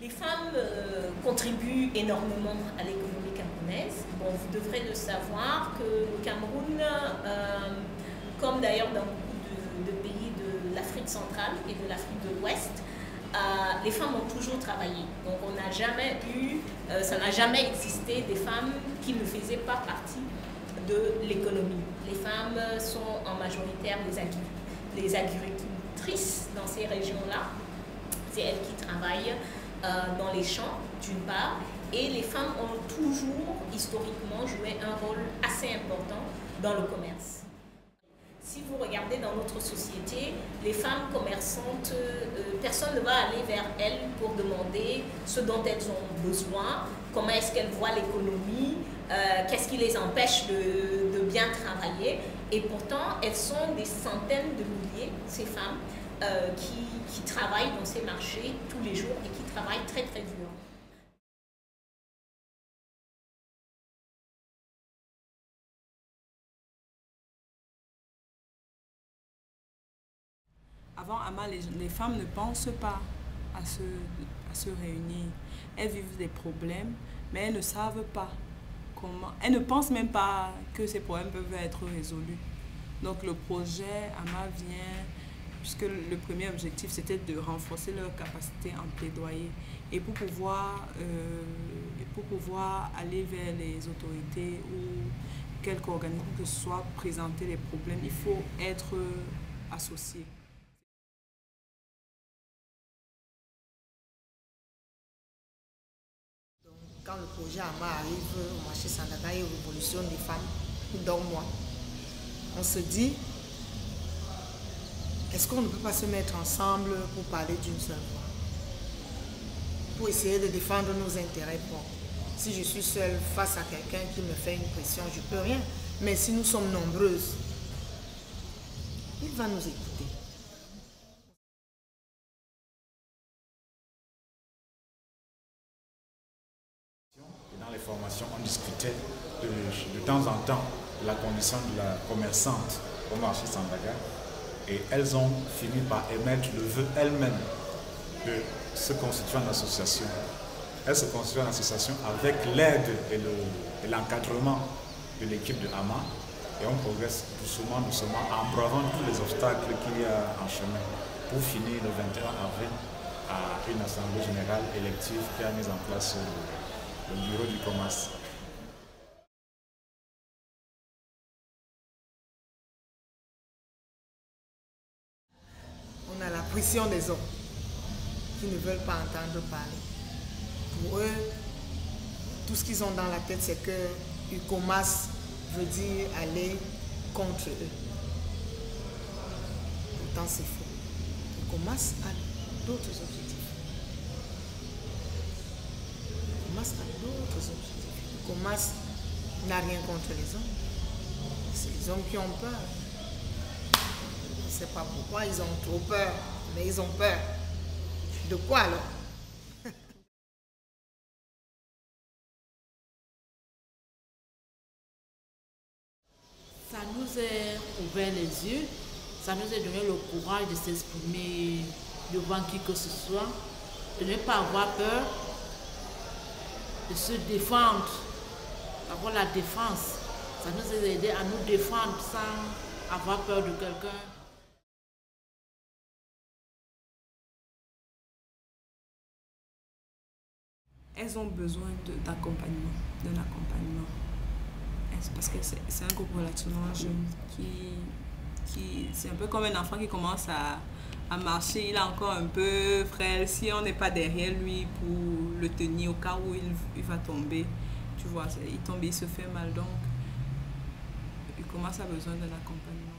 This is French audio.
Les femmes contribuent énormément à l'économie camerounaise. Bon, vous devrez le savoir que le Cameroun, comme d'ailleurs dans beaucoup de pays de l'Afrique centrale et de l'Afrique de l'Ouest, les femmes ont toujours travaillé. Donc on n'a jamais eu, ça n'a jamais existé des femmes qui ne faisaient pas partie de l'économie. Les femmes sont en majoritaire les agricultrices dans ces régions-là. C'est elles qui travaillent dans les champs, d'une part, et les femmes ont toujours, historiquement, joué un rôle assez important dans le commerce. Si vous regardez dans notre société, les femmes commerçantes, personne ne va aller vers elles pour demander ce dont elles ont besoin, comment est-ce qu'elles voient l'économie, qu'est-ce qui les empêche de bien travailler. Et pourtant, elles sont des centaines de milliers, ces femmes, qui travaillent dans ces marchés tous les jours et qui travaillent très très dur. Avant Ama, les femmes ne pensent pas à se réunir. Elles vivent des problèmes, mais elles ne savent pas comment. Elles ne pensent même pas que ces problèmes peuvent être résolus. Donc le projet Ama vient, puisque le premier objectif c'était de renforcer leur capacité en plaidoyer. Et pour pouvoir aller vers les autorités ou quelque organisme que ce soit, présenter les problèmes, il faut être associé. Quand le projet AMA arrive au marché Sandaga et Révolution des femmes, dans moi, on se dit, est-ce qu'on ne peut pas se mettre ensemble pour parler d'une seule voix? Pour essayer de défendre nos intérêts propres. Si je suis seule face à quelqu'un qui me fait une pression, je ne peux rien. Mais si nous sommes nombreuses, il va nous écouter. Dans les formations, on discutait de temps en temps de la condition de la commerçante au marché Sandaga et elles ont fini par émettre le vœu elles-mêmes de se constituer en association. Elles se constituent en association avec l'aide et l'encadrement de l'équipe de AMA et on progresse doucement, en bravant tous les obstacles qu'il y a en chemin pour finir le 21 avril à une assemblée générale élective qui a mis en place le bureau du commerce. On a la pression des hommes qui ne veulent pas entendre parler. Pour eux, tout ce qu'ils ont dans la tête, c'est que UCOMAS veut dire aller contre eux. Pourtant, c'est faux. UCOMAS a d'autres objectifs. UCOMAS a d'autres objectifs. UCOMAS n'a rien contre les hommes. C'est les hommes qui ont peur. Je ne sais pas pourquoi ils ont trop peur, mais ils ont peur. De quoi alors? Ça nous a ouvert les yeux, ça nous a donné le courage de s'exprimer devant qui que ce soit, de ne pas avoir peur, de se défendre, d'avoir la défense. Ça nous a aidé à nous défendre sans avoir peur de quelqu'un. Elles ont besoin d'accompagnement, d'un accompagnement. Parce que c'est un groupe relativement jeune c'est un peu comme un enfant qui commence à marcher, il est encore un peu frêle. Si on n'est pas derrière lui pour le tenir au cas où il va tomber, tu vois, il tombe, il se fait mal, donc il commence à avoir besoin d'un accompagnement.